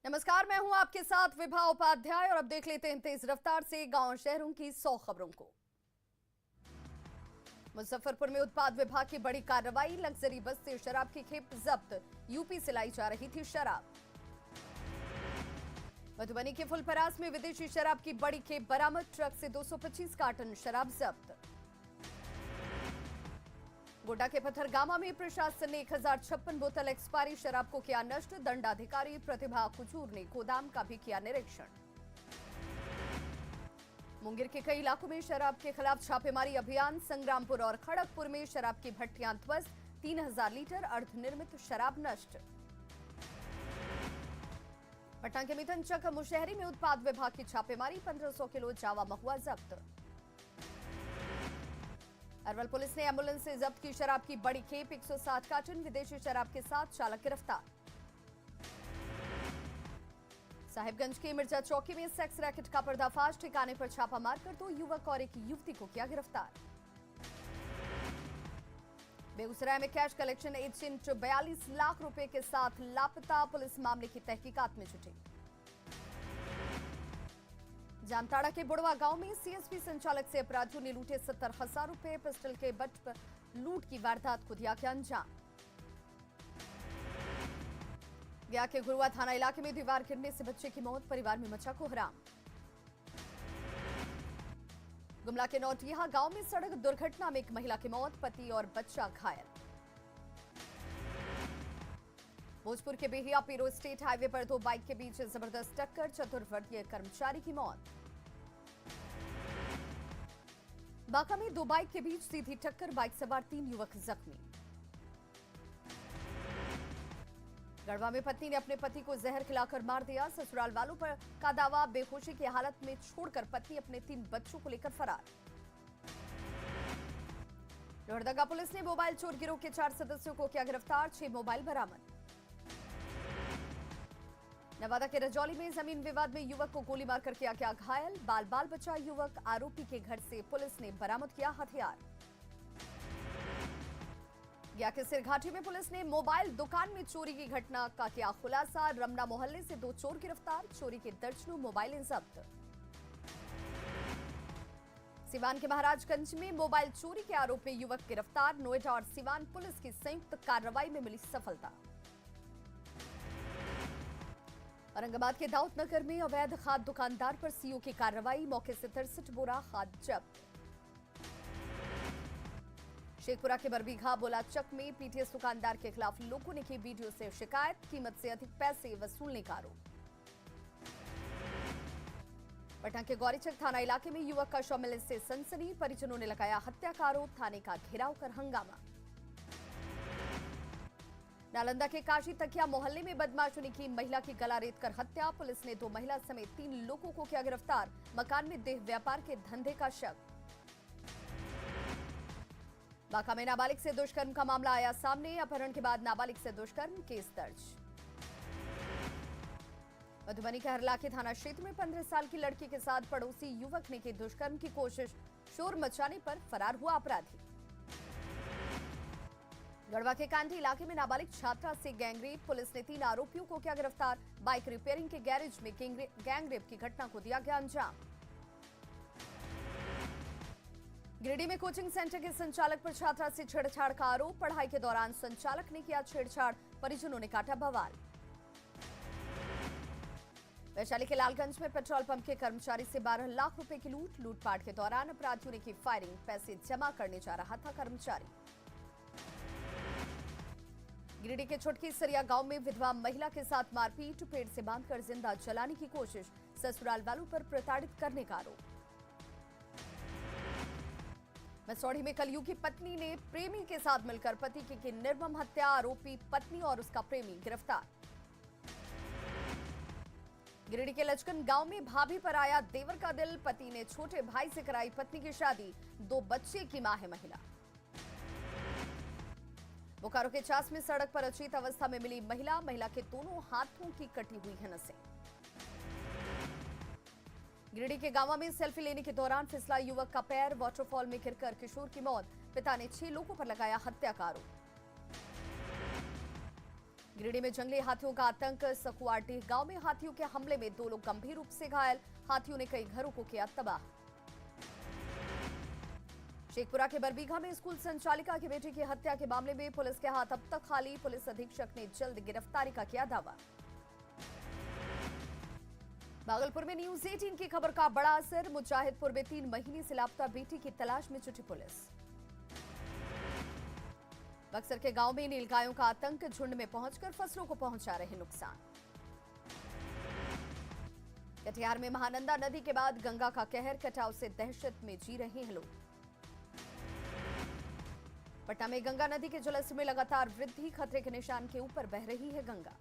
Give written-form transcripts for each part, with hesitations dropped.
नमस्कार, मैं हूं आपके साथ विभा उपाध्याय और अब देख लेते हैं तेज रफ्तार से गांव शहरों की 100 खबरों को। मुजफ्फरपुर में उत्पाद विभाग की बड़ी कार्रवाई, लग्जरी बस से शराब की खेप जब्त, यूपी से लाई जा रही थी शराब। मधुबनी के फुलपरास में विदेशी शराब की बड़ी खेप बरामद, ट्रक से 225 कार्टन शराब जब्त। गोड्डा के पथरगामा में प्रशासन ने 1056 बोतल एक्सपायरी शराब को किया नष्ट, दंडाधिकारी प्रतिभा कुजूर ने गोदाम का भी किया निरीक्षण। मुंगेर के कई इलाकों में शराब के खिलाफ छापेमारी अभियान, संग्रामपुर और खड़गपुर में शराब की भट्टियां ध्वस्त, 3000 लीटर अर्धनिर्मित शराब नष्ट। पटना के मिथनचक मुशहरी में उत्पाद विभाग की छापेमारी, 1500 किलो जावा महुआ जब्त। अरवल पुलिस ने एम्बुलेंस से जब्त की शराब की बड़ी खेप, 160 कार्टन विदेशी शराब के साथ चालक गिरफ्तार। साहिबगंज के मिर्जा चौकी में सेक्स रैकेट का पर्दाफाश, ठिकाने पर छापा मारकर 2 युवक और एक युवती को किया गिरफ्तार। बेगूसराय में कैश कलेक्शन एजेंट 42 लाख रुपए के साथ लापता, पुलिस मामले की तहकीकात में जुटी। जामताड़ा के बुड़वा गांव में सीएसपी संचालक से अपराधियों ने लूटे 70,000 रुपए, पिस्टल के बट पर लूट की वारदात को दिया गया अंजाम। गया के गुरुआ थाना इलाके में दीवार गिरने से बच्चे की मौत, परिवार में मचा कोहराम। गुमला के नौटिया गांव में सड़क दुर्घटना में एक महिला की मौत, पति और बच्चा घायल। भोजपुर के बेहिया पीरो स्टेट हाईवे पर 2 बाइक के बीच जबरदस्त टक्कर, चतुर्वर्गीय कर्मचारी की मौत। बांका में 2 बाइक के बीच सीधी टक्कर, बाइक सवार 3 युवक जख्मी। गढ़वा में पत्नी ने अपने पति को जहर खिलाकर मार दिया, ससुराल वालों पर का दावा, बेहोशी की हालत में छोड़कर पत्नी अपने 3 बच्चों को लेकर फरार। लोहरदगा पुलिस ने मोबाइल चोर गिरोह के 4 सदस्यों को किया गिरफ्तार, 6 मोबाइल बरामद। नवादा के रजौली में जमीन विवाद में युवक को गोली मारकर किया गया घायल, बाल बाल बचा युवक, आरोपी के घर से पुलिस ने बरामद किया हथियार। गया के सिरघाटी में पुलिस ने मोबाइल दुकान में चोरी की घटना का किया खुलासा, रमना मोहल्ले से 2 चोर गिरफ्तार, चोरी के दर्जनों मोबाइल जब्त। सिवान के महाराजगंज में मोबाइल चोरी के आरोप में युवक गिरफ्तार, नोएडा और सिवान पुलिस की संयुक्त कार्रवाई में मिली सफलता। औरंगाबाद के दाऊदनगर में अवैध खाद दुकानदार पर सीओ की कार्रवाई, मौके से 63 बोरा खाद जब्त। शेखपुरा के बरबीघा बोलाचक में पीटीएस दुकानदार के खिलाफ लोगों ने की वीडियो से शिकायत, कीमत से अधिक पैसे वसूलने का आरोप। पटना के गौरीचक थाना इलाके में युवक का शव मिलने से सनसनी, परिजनों ने लगाया हत्या का आरोप, थाने का घेराव कर हंगामा। नालंदा के काशी तकिया मोहल्ले में बदमाशों ने की महिला की गला रेत कर हत्या, पुलिस ने 2 महिला समेत 3 लोगों को किया गिरफ्तार, मकान में देह व्यापार के धंधे का शक। बांका में नाबालिग से दुष्कर्म का मामला आया सामने, अपहरण के बाद नाबालिग से दुष्कर्म, केस दर्ज। मधुबनी के हरलाखी थाना क्षेत्र में 15 साल की लड़की के साथ पड़ोसी युवक ने की दुष्कर्म की कोशिश, शोर मचाने पर फरार हुआ अपराधी। गढ़वा के कांडी इलाके में नाबालिग छात्रा से गैंगरेप, पुलिस ने 3 आरोपियों को किया गिरफ्तार, बाइक रिपेयरिंग के गैरेज में गैंगरेप की घटना को दिया गया अंजाम। गिरिडीह में कोचिंग सेंटर के संचालक पर छात्रा से छेड़छाड़ का आरोप, पढ़ाई के दौरान संचालक ने किया छेड़छाड़, परिजनों ने काटा बवाल। वैशाली के लालगंज में पेट्रोल पंप के कर्मचारी से 12 लाख रुपए की लूटपाट के दौरान अपराधियों ने की फायरिंग, पैसे जमा करने जा रहा था कर्मचारी। गिरिडीह के छोटकी सरिया गांव में विधवा महिला के साथ मारपीट, पेड़ से बांधकर जिंदा जलाने की कोशिश, ससुराल वालों पर प्रताड़ित करने का आरोप। मसौढ़ी में कलयुगी पत्नी ने प्रेमी के साथ मिलकर पति की निर्मम हत्या, आरोपी पत्नी और उसका प्रेमी गिरफ्तार। गिरिडीह के लचकन गांव में भाभी पर आया देवर का दिल, पति ने छोटे भाई से कराई पत्नी की शादी, 2 बच्चे की मां है महिला। बोकारो के चास में सड़क पर अचेत अवस्था में मिली महिला के दोनों हाथों की कटी हुई है नसें। गिरिडीह के गांवा में सेल्फी लेने के दौरान फिसला युवक का पैर, वाटरफॉल में गिरकर किशोर की मौत, पिता ने 6 लोगों पर लगाया हत्या का आरोप। गिरिडीह में जंगली हाथियों का आतंक। सकुआडीह गांव में हाथियों के हमले में 2 लोग गंभीर रूप से घायल। हाथियों ने कई घरों को किया तबाह। शेखपुरा के बरबीघा में स्कूल संचालिका की बेटी की हत्या के मामले में पुलिस के हाथ अब तक खाली। पुलिस अधीक्षक ने जल्द गिरफ्तारी का किया दावा। भागलपुर में न्यूज 18 की खबर का बड़ा असर। मुजाहिदपुर में 3 महीने से लापता बेटी की तलाश में जुटी पुलिस। बक्सर के गांव में नीलगायों का आतंक। झुंड में पहुंचकर फसलों को पहुंचा रहे नुकसान। कटिहार में महानंदा नदी के बाद गंगा का कहर। कटाव से दहशत में जी रहे हैं लोग। पटना में गंगा नदी के जलस्तर में लगातार वृद्धि। खतरे के निशान के ऊपर बह रही है गंगा।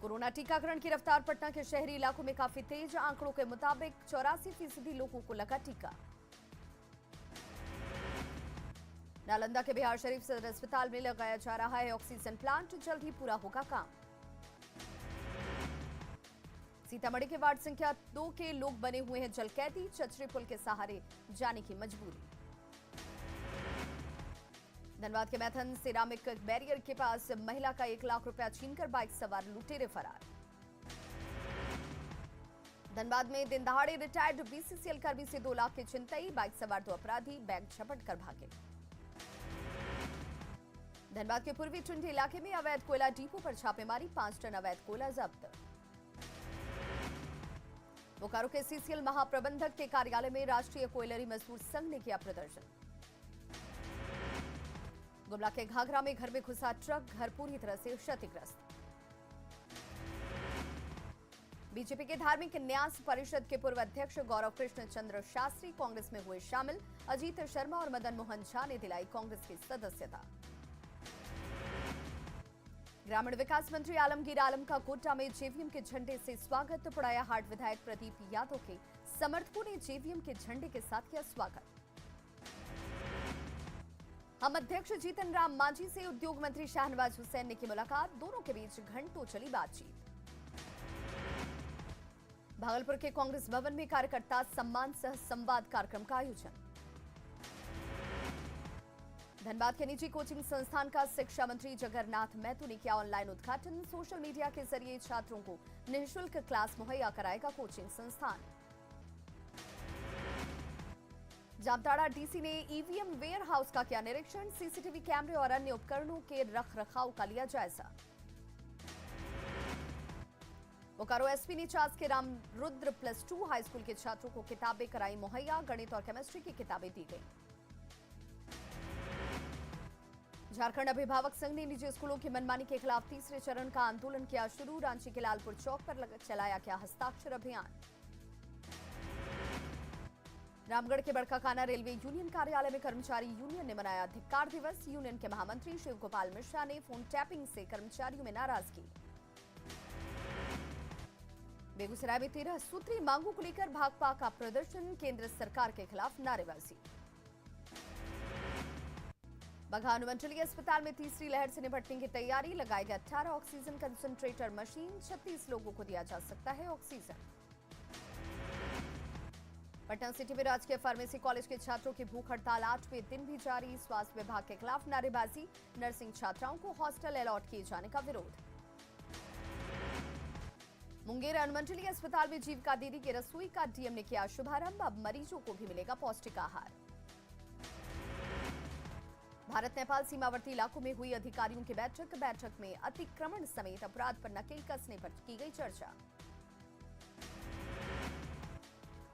कोरोना टीकाकरण की रफ्तार पटना के शहरी इलाकों में काफी तेज। आंकड़ों के मुताबिक 84% लोगों को लगा टीका। नालंदा के बिहार शरीफ सदर अस्पताल में लगाया जा रहा है ऑक्सीजन प्लांट। जल्द ही पूरा होगा काम। सीतामढ़ी के वार्ड संख्या 2 के लोग बने हुए हैं जलकैदी। चचरी पुल के सहारे जाने की मजबूरी। धनबाद के मैथन सिरामिक बैरियर के पास महिला का 1 लाख रुपया छीनकर बाइक सवार लुटेरे फरार। धनबाद में दिन दहाड़े रिटायर्ड बीसीसीएल कर्मी से 2 लाख की छिनतई। बाइक सवार 2 अपराधी बैग झपट कर भागे। धनबाद के पूर्वी टुंडी इलाके में अवैध कोयला डिपो पर छापेमारी। 5 टन अवैध कोयला जब्त। बोकारो के सीसीएल महाप्रबंधक के कार्यालय में राष्ट्रीय कोयलरी मजदूर संघ ने किया प्रदर्शन। गुमला के घाघरा में घर में घुसा ट्रक। घर पूरी तरह से क्षतिग्रस्त। बीजेपी के धार्मिक न्यास परिषद के पूर्व अध्यक्ष गौरव कृष्ण चंद्र शास्त्री कांग्रेस में हुए शामिल। अजीत शर्मा और मदन मोहन झा ने दिलाई कांग्रेस की सदस्यता। ग्रामीण विकास मंत्री आलमगीर आलम का गोड्डा में जेवीएम के झंडे से स्वागत। पड़ाया हाट विधायक प्रदीप यादव के समर्थकों ने जेवीएम के झंडे के साथ किया स्वागत। हम अध्यक्ष जीतन राम मांझी से उद्योग मंत्री शाहनवाज हुसैन ने की मुलाकात। दोनों के बीच घंटों चली बातचीत। भागलपुर के कांग्रेस भवन में कार्यकर्ता सम्मान सह संवाद कार्यक्रम का आयोजन। धनबाद के निजी कोचिंग संस्थान का शिक्षा मंत्री जगन्नाथ महतो ने किया ऑनलाइन उद्घाटन। सोशल मीडिया के जरिए छात्रों को निःशुल्क क्लास मुहैया कराएगा कोचिंग संस्थान। जामताड़ा डीसी ने ईवीएम वेयर हाउस का किया निरीक्षण। सीसीटीवी कैमरे और अन्य उपकरणों के रखरखाव का लिया जायजा। बोकारो एसपी ने चास के रामरुद्र +2 हाई स्कूल के छात्रों को किताबें कराई मुहैया। गणित और केमिस्ट्री की किताबें दी गई। झारखंड अभिभावक संघ ने निजी स्कूलों की मनमानी के खिलाफ तीसरे चरण का आंदोलन किया शुरू। रांची के लालपुर चौक पर चलाया गया हस्ताक्षर अभियान। रामगढ़ के बड़काकाना रेलवे यूनियन कार्यालय में कर्मचारी यूनियन ने मनाया धिक्कार दिवस। यूनियन के महामंत्री शिव गोपाल मिश्रा ने फोन टैपिंग से कर्मचारियों में नाराजगी। बेगूसराय में 13 सूत्री मांगों को लेकर भाकपा का प्रदर्शन। केंद्र सरकार के खिलाफ नारेबाजी। बघा अनुमंडलीय अस्पताल में तीसरी लहर से निपटने की तैयारी। लगाए गए 18 ऑक्सीजन कंसंट्रेटर मशीन। 36 लोगों को दिया जा सकता है ऑक्सीजन। पटना सिटी में राजकीय फार्मेसी कॉलेज के छात्रों की भूख हड़ताल 8वें दिन भी जारी। स्वास्थ्य विभाग के खिलाफ नारेबाजी। नर्सिंग छात्राओं को हॉस्टल अलॉट किए जाने का विरोध। मुंगेर अनुमंडलीय अस्पताल में जीविका दीदी के रसोई का डीएम ने किया शुभारंभ। अब मरीजों को भी मिलेगा पौष्टिक आहार। भारत नेपाल सीमावर्ती इलाकों में हुई अधिकारियों की बैठक में अतिक्रमण समेत अपराध पर नकेल कसने पर की गई चर्चा।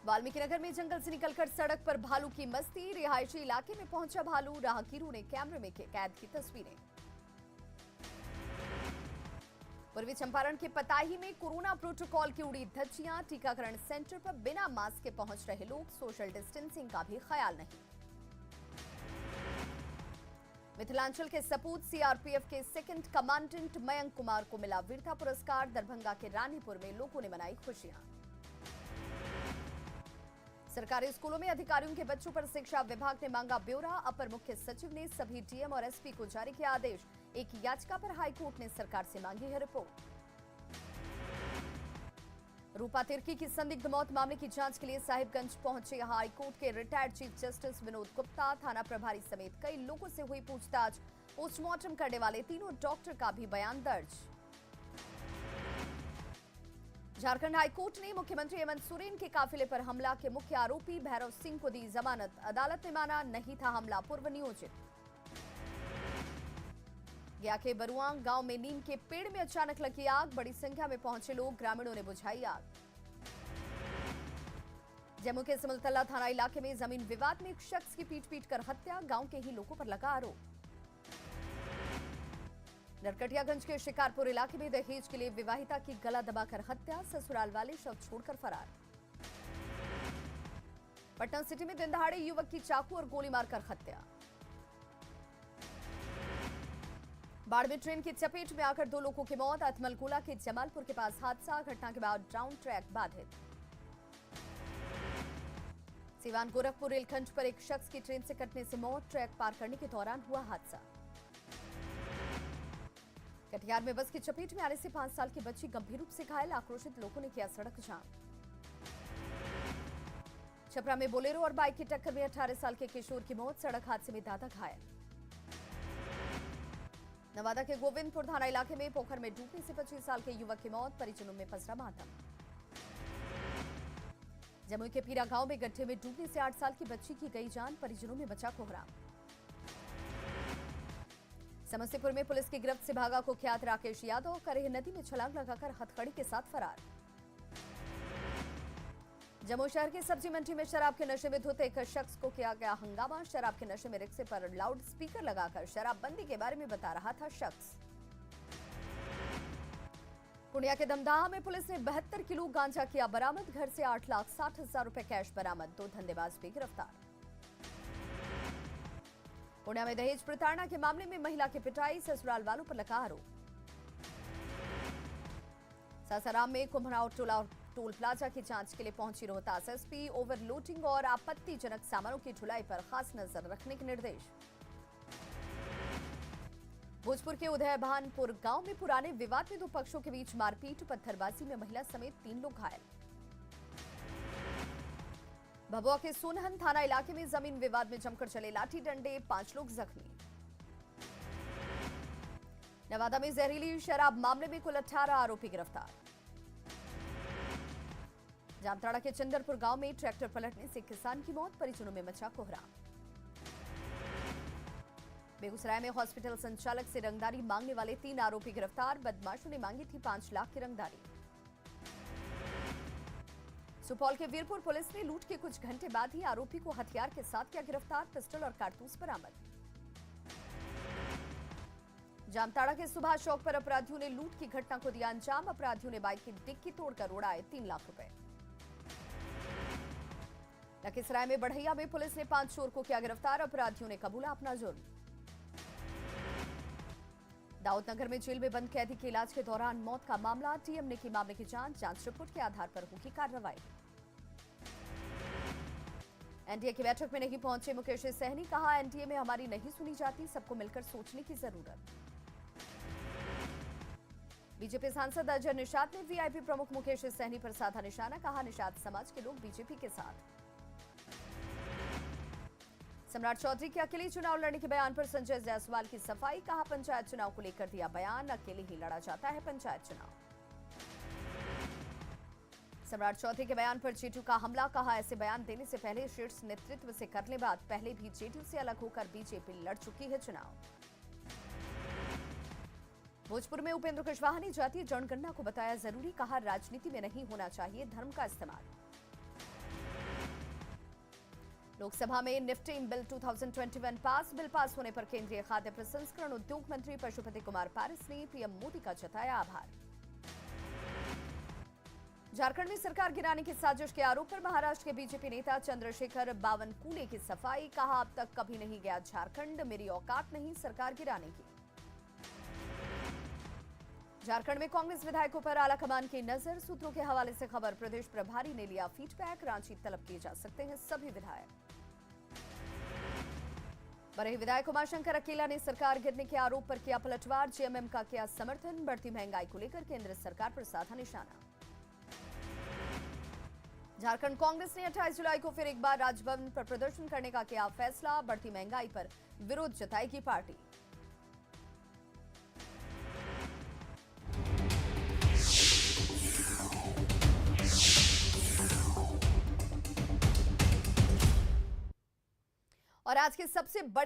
वाल्मीकिनगर में जंगल से निकलकर सड़क पर भालू की मस्ती। रिहायशी इलाके में पहुंचा भालू। राहगीरों ने कैमरे में कैद की तस्वीरें। पूर्वी चंपारण के पताही में कोरोना प्रोटोकॉल की उड़ी धज्जियां। टीकाकरण सेंटर पर बिना मास्क के पहुंच रहे लोग। सोशल डिस्टेंसिंग का भी ख्याल नहीं। मिथिलांचल के सपूत सीआरपीएफ के सेकंड कमांडेंट मयंक कुमार को मिला वीरता पुरस्कार। दरभंगा के रानीपुर में लोगों ने मनाई खुशियां। सरकारी स्कूलों में अधिकारियों के बच्चों पर शिक्षा विभाग ने मांगा ब्यौरा। अपर मुख्य सचिव ने सभी डीएम और एसपी को जारी किया आदेश। एक याचिका पर हाईकोर्ट ने सरकार से मांगी है रिपोर्ट। रूपा तिर्की की संदिग्ध मौत मामले की जांच के लिए साहिबगंज पहुंचे हाईकोर्ट के retired chief justice Vinod Gupta. थाना प्रभारी समेत कई लोगों से हुई पूछताछ। पोस्टमार्टम करने वाले तीनों डॉक्टर का भी बयान दर्ज। झारखंड हाईकोर्ट ने मुख्यमंत्री हेमंत सोरेन के काफिले पर हमला के मुख्य आरोपी भैरव सिंह को दी जमानत। अदालत ने माना नहीं था हमला पूर्व नियोजित। गया के बरुआंग गांव में नीम के पेड़ में अचानक लगी आग। बड़ी संख्या में पहुंचे लोग, ग्रामीणों ने बुझाई आग। जम्मू के सिमुलतला थाना इलाके में जमीन विवाद में एक शख्स की पीट कर हत्या। गांव के ही लोगों पर लगा आरोप। नरकटियागंज के शिकारपुर इलाके में दहेज के लिए विवाहिता की गला दबाकर हत्या। ससुराल वाले शव छोड़कर फरार। पटना सिटी में दिन दहाड़े युवक की चाकू और गोली मारकर हत्या। बाढ़ में ट्रेन की चपेट में आकर 2 लोगों की मौत। अथमलगोला के जमालपुर के पास हादसा। घटना के बाद डाउन ट्रैक बाधित। सीवान गोरखपुर रेलखंड पर एक शख्स की ट्रेन से कटने से मौत। ट्रैक पार करने के दौरान हुआ हादसा। कटिहार में बस की चपेट में आने से 5 साल की बच्ची गंभीर रूप से घायल। आक्रोशित लोगों ने किया सड़क जाम। छपरा में बोलेरो और बाइक की टक्कर में 18 साल के किशोर की मौत। सड़क हादसे में दादा घायल। नवादा के गोविंदपुर थाना इलाके में पोखर में डूबने से 25 साल के युवक की मौत। परिजनों में पसरा मातम। जमुई के पीरा गांव में गड्ढे में डूबने से 8 साल की बच्ची की गई जान। परिजनों में मचा कोहराम। समस्तीपुर में पुलिस की गिरफ्त से भागा कुख्यात राकेश यादव। करेह नदी में छलांग लगाकर हथकड़ी के साथ फरार। जम्मू शहर की सब्जी मंडी में शराब के नशे में धुत एक शख्स को किया गया हंगामा। शराब के नशे में रिक्शे पर लाउड स्पीकर लगाकर शराबबंदी के बारे में बता रहा था शख्स। पूर्णिया के दमदाहा में पुलिस ने 72 किलो गांजा किया बरामद। घर से 8,60,000 रुपए कैश बरामद। 2 धंधेबाज भी गिरफ्तार। पूर्णिया में दहेज प्रताड़ना के मामले में महिला की पिटाई। ससुराल वालों पर लगा आरोप। सासाराम में कुम्भराव टोल प्लाजा की जांच के लिए पहुंची रोहतास एसपी। ओवरलोडिंग और आपत्तिजनक सामानों की ढुलाई पर खास नजर रखने के निर्देश। भोजपुर के उदयभानपुर गांव में पुराने विवाद में 2 पक्षों के बीच मारपीट। पत्थरबाजी में महिला समेत 3 लोग घायल। भभुआ के सोनहन थाना इलाके में जमीन विवाद में जमकर चले लाठी डंडे। 5 लोग जख्मी। नवादा में जहरीली शराब मामले में कुल 18 आरोपी गिरफ्तार। जामताड़ा के चंदरपुर गांव में ट्रैक्टर पलटने से किसान की मौत। परिजनों में मचा कोहराम। बेगूसराय में हॉस्पिटल संचालक से रंगदारी मांगने वाले 3 आरोपी गिरफ्तार। बदमाशों ने मांगी थी 5 लाख की रंगदारी। सुपौल के वीरपुर पुलिस ने लूट के कुछ घंटे बाद ही आरोपी को हथियार के साथ किया गिरफ्तार। पिस्टल और कारतूस बरामद। जामताड़ा के सुभाष चौक पर अपराधियों ने लूट की घटना को दिया अंजाम। अपराधियों ने बाइक की डिक्की तोड़कर उड़ाए 3 लाख रुपए। लखीसराय में बढ़ैया में पुलिस ने 5 चोर को किया गिरफ्तार। अपराधियों ने कबूला अपना जुर्म। दाऊदनगर में जेल में बंद कैदी के इलाज के दौरान मौत का मामला। टीएम ने की मामले की जांच रिपोर्ट के आधार पर होगी कार्रवाई। एनडीए की बैठक में नहीं पहुंचे मुकेश सहनी। कहा एनडीए में हमारी नहीं सुनी जाती, सबको मिलकर सोचने की जरूरत। बीजेपी सांसद अजय निषाद ने वीआईपी प्रमुख मुकेश सहनी पर साधा निशाना। कहा निषाद समाज के लोग बीजेपी के साथ। सम्राट चौधरी के अकेले चुनाव लड़ने के बयान पर संजय जायसवाल की सफाई। कहा पंचायत चुनाव को लेकर दिया बयान, अकेले ही लड़ा जाता है पंचायत चुनाव। सम्राट चौधरी के बयान पर जेडीयू का हमला। कहा ऐसे बयान देने से पहले शीर्ष नेतृत्व से करने बाद पहले भी जेडीयू से अलग होकर बीजेपी लड़ चुकी है चुनाव। भोजपुर में उपेंद्र कुशवाहा ने जातीय जनगणना को बताया जरूरी। कहा राजनीति में नहीं होना चाहिए धर्म का इस्तेमाल। लोकसभा में निफ्टी बिल 2021 पास। बिल पास होने पर केंद्रीय खाद्य प्रसंस्करण उद्योग मंत्री पशुपति कुमार पारस ने पीएम मोदी का जताया आभार। झारखंड में सरकार गिराने की साजिश के आरोप पर महाराष्ट्र के बीजेपी नेता चंद्रशेखर बावनकुले की सफाई। कहा अब तक कभी नहीं गया झारखंड, मेरी औकात नहीं सरकार गिराने की। झारखंड में कांग्रेस विधायकों पर आलाकमान की नजर। सूत्रों के हवाले से खबर। प्रदेश प्रभारी ने लिया फीडबैक। रांची तलब किए जा सकते हैं सभी विधायक। बड़े विधायक उमाशंकर अकेला ने सरकार गिरने के आरोप पर किया पलटवार। जेएमएम का किया समर्थन। बढ़ती महंगाई को लेकर केंद्र सरकार पर साधा निशाना। झारखंड कांग्रेस ने 28 जुलाई को फिर एक बार राजभवन पर प्रदर्शन करने का किया फैसला। बढ़ती महंगाई पर विरोध जताएगी पार्टी। और आज की सबसे बड़ी